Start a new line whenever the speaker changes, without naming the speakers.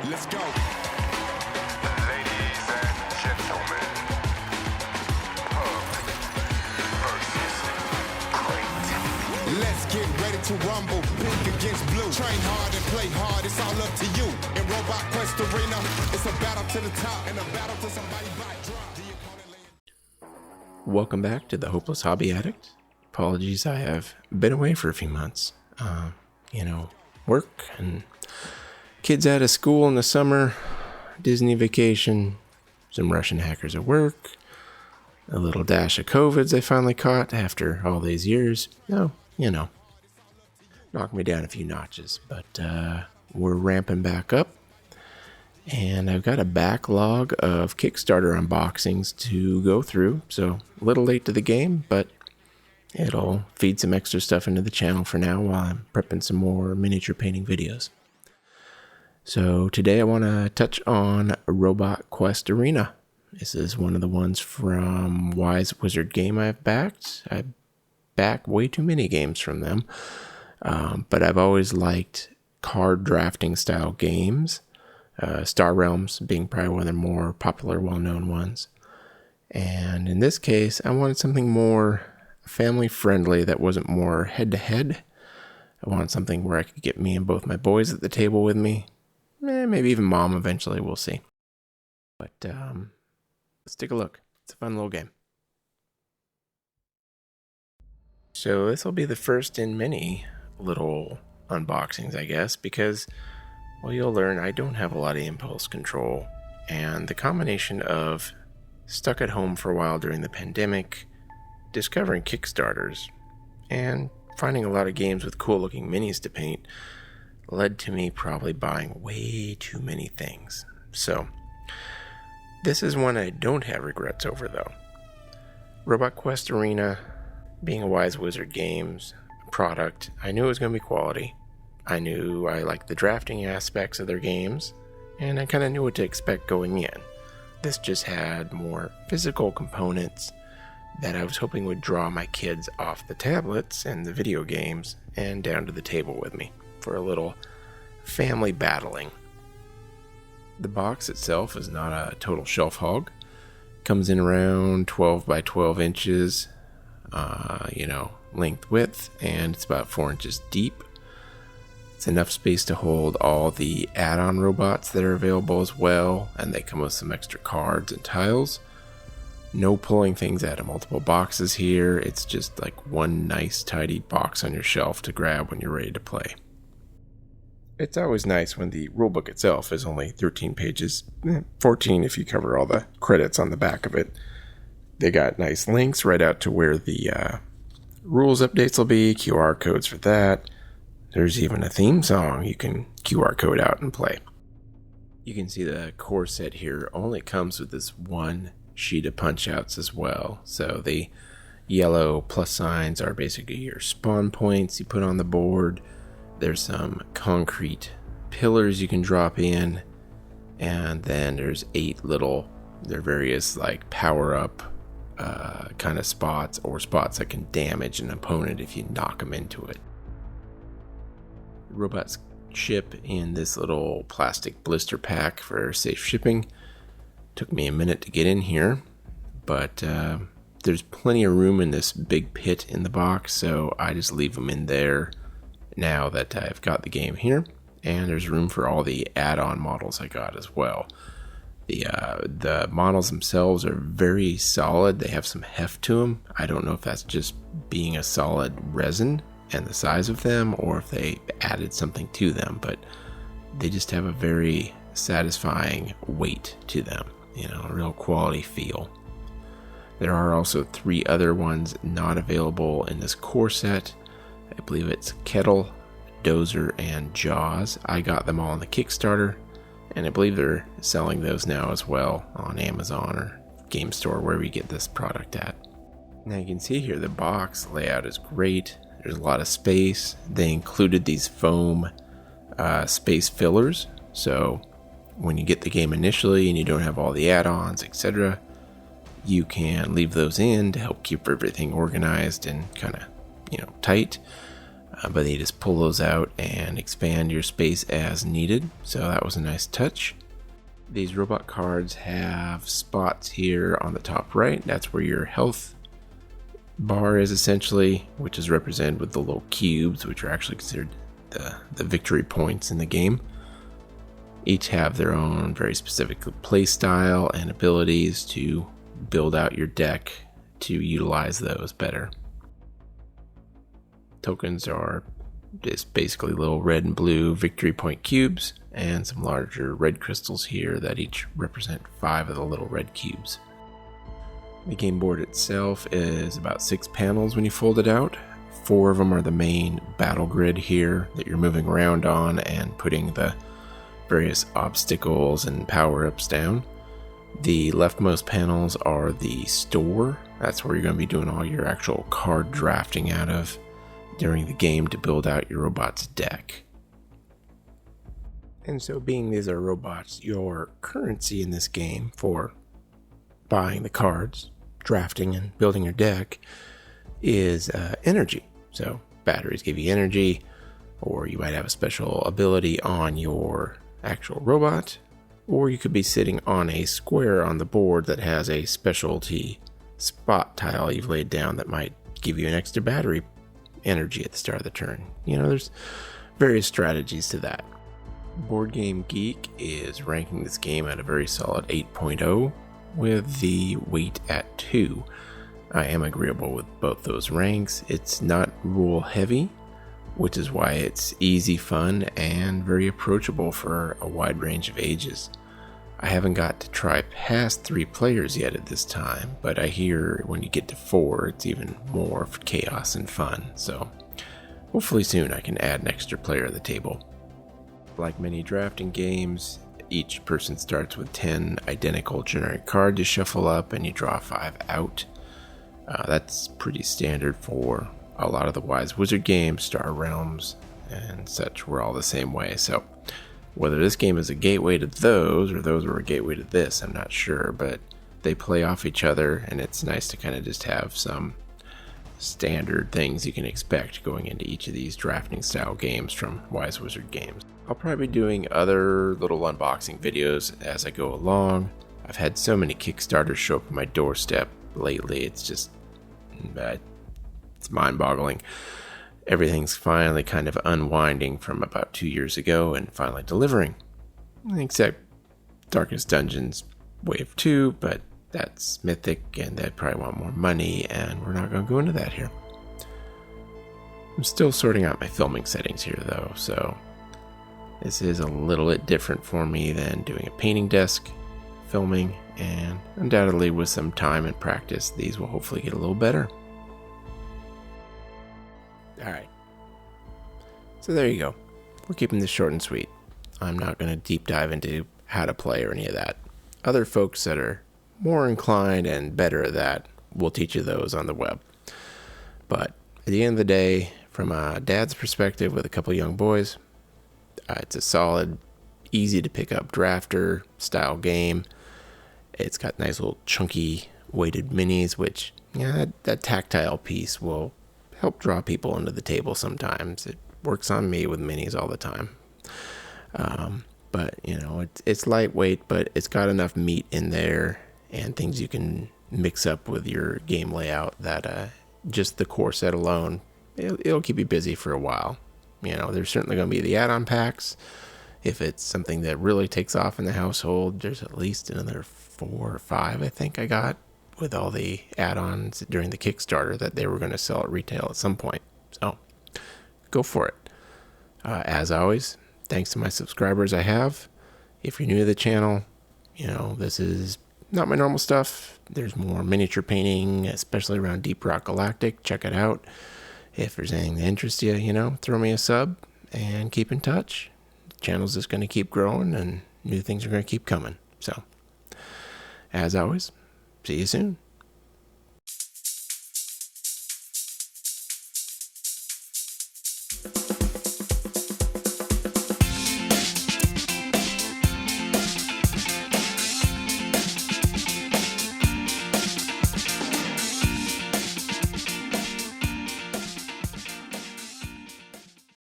Let's go.
Ladies and gentlemen, Pub versus Crate.
Let's get ready to rumble. Pink against blue. Train hard and play hard. It's all up to you. In Robot Quest Arena, it's a battle to the top and a battle to somebody by drop.
Welcome back to the Hopeless Hobby Addict. Apologies, I have been away for a few months. Work and kids out of school in the summer, Disney vacation, some Russian hackers at work, a little dash of COVIDs I finally caught after all these years. Knocked me down a few notches, but we're ramping back up. And I've got a backlog of Kickstarter unboxings to go through, so a little late to the game, but it'll feed some extra stuff into the channel for now while I'm prepping some more miniature painting videos. So today I want to touch on Robot Quest Arena. This is one of the ones from Wise Wizard Game I've backed. I back way too many games from them, but I've always liked card drafting style games. Star Realms being probably one of the more popular, well-known ones. And in this case, I wanted something more family-friendly that wasn't more head-to-head. I wanted something where I could get me and both my boys at the table with me. Maybe even mom eventually, we'll see. But let's take a look. It's a fun little game. So this will be the first in many little unboxings, I guess, because... well, you'll learn I don't have a lot of impulse control, and the combination of stuck at home for a while during the pandemic, discovering Kickstarters, and finding a lot of games with cool looking minis to paint led to me probably buying way too many things. So, this is one I don't have regrets over though. Robot Quest Arena, being a Wise Wizard Games product, I knew it was going to be quality. I knew I liked the drafting aspects of their games, and I kind of knew what to expect going in. This just had more physical components that I was hoping would draw my kids off the tablets and the video games and down to the table with me for a little family battling. The box itself is not a total shelf hog. Comes in around 12 by 12 inches, length width, and it's about 4 inches deep. It's enough space to hold all the add-on robots that are available as well, and they come with some extra cards and tiles. No pulling things out of multiple boxes here. It's just like one nice tidy box on your shelf to grab when you're ready to play. It's always nice when the rulebook itself is only 13 pages, 14 if you cover all the credits on the back of it. They got nice links right out to where the rules updates will be, QR codes for that. There's even a theme song you can QR code out and play. You can see the core set here only comes with this one sheet of punch outs as well. So the yellow plus signs are basically your spawn points you put on the board. There's some concrete pillars you can drop in. And then there's 8 little, they're various like power up kind of spots or spots that can damage an opponent if you knock them into it. Robots ship in this little plastic blister pack for safe shipping. Took me a minute to get in here, but there's plenty of room in this big pit in the box, so I just leave them in there now that I've got the game here. And there's room for all the add-on models I got as well. The models themselves are very solid. They have some heft to them. I don't know if that's just being a solid resin and the size of them, or if they added something to them, but they just have a very satisfying weight to them, a real quality feel. There are also 3 other ones not available in this core set. I believe it's Kettle, Dozer, and Jaws. I got them all on the Kickstarter, and I believe they're selling those now as well on Amazon or Game Store, wherever you get this product at. Now you can see here the box layout is great. There's a lot of space. They included these foam space fillers, so when you get the game initially and you don't have all the add-ons, etc., you can leave those in to help keep everything organized and kind of, tight. but you just pull those out and expand your space as needed. So that was a nice touch. These robot cards have spots here on the top right. That's where your health bar is essentially, which is represented with the little cubes, which are actually considered the victory points in the game. Each have their own very specific play style and abilities to build out your deck to utilize those better. Tokens are just basically little red and blue victory point cubes and some larger red crystals here that each represent 5 of the little red cubes. The game board itself is about 6 panels when you fold it out. 4 of them are the main battle grid here that you're moving around on and putting the various obstacles and power-ups down. The leftmost panels are the store. That's where you're going to be doing all your actual card drafting out of during the game to build out your robot's deck. And so being these are robots, your currency in this game for buying the cards, drafting and building your deck is energy. So batteries give you energy, or you might have a special ability on your actual robot, or you could be sitting on a square on the board that has a specialty spot tile you've laid down that might give you an extra battery energy at the start of the turn. You know, there's various strategies to that. Board Game Geek is ranking this game at a very solid 8.0 with the weight at 2. I am agreeable with both those ranks. It's not rule heavy, which is why it's easy fun and very approachable for a wide range of ages. I haven't got to try past 3 players yet at this time, but I hear when you get to 4, it's even more chaos and fun. So hopefully soon I can add an extra player at the table. Like many drafting games, each person starts with 10 identical generic cards to shuffle up, and you draw 5 out. That's pretty standard for a lot of the Wise Wizard games, Star Realms, and such. We're all the same way. So whether this game is a gateway to those, or those were a gateway to this, I'm not sure, but they play off each other, and it's nice to kind of just have some standard things you can expect going into each of these drafting style games from Wise Wizard games. I'll probably be doing other little unboxing videos as I go along. I've had so many Kickstarters show up on my doorstep lately, it's just it's mind-boggling. Everything's finally kind of unwinding from about 2 years ago and finally delivering. Except Darkest Dungeons Wave 2, but that's Mythic and they probably want more money, and we're not going to go into that here. I'm still sorting out my filming settings here though, so this is a little bit different for me than doing a painting desk filming, and undoubtedly with some time and practice, these will hopefully get a little better. Alright, so there you go. We're keeping this short and sweet. I'm not going to deep dive into how to play or any of that. Other folks that are more inclined and better at that will teach you those on the web. But at the end of the day, from a dad's perspective with a couple young boys, it's a solid, easy to pick up drafter style game. It's got nice little chunky weighted minis, which, yeah, that tactile piece will help draw people into the table sometimes. It works on me with minis all the time. But, you know, it's lightweight, but it's got enough meat in there and things you can mix up with your game layout that just the core set alone, it'll keep you busy for a while. You know, there's certainly going to be the add-on packs. If it's something that really takes off in the household, there's at least another 4 or 5, I think I got, with all the add-ons during the Kickstarter that they were going to sell at retail at some point. So go for it. As always, thanks to my subscribers I have. If you're new to the channel, you know, this is not my normal stuff. There's more miniature painting, especially around Deep Rock Galactic. Check it out. If there's anything that interests you, you know, throw me a sub and keep in touch. The channel's just going to keep growing and new things are going to keep coming. So, as always, see you soon.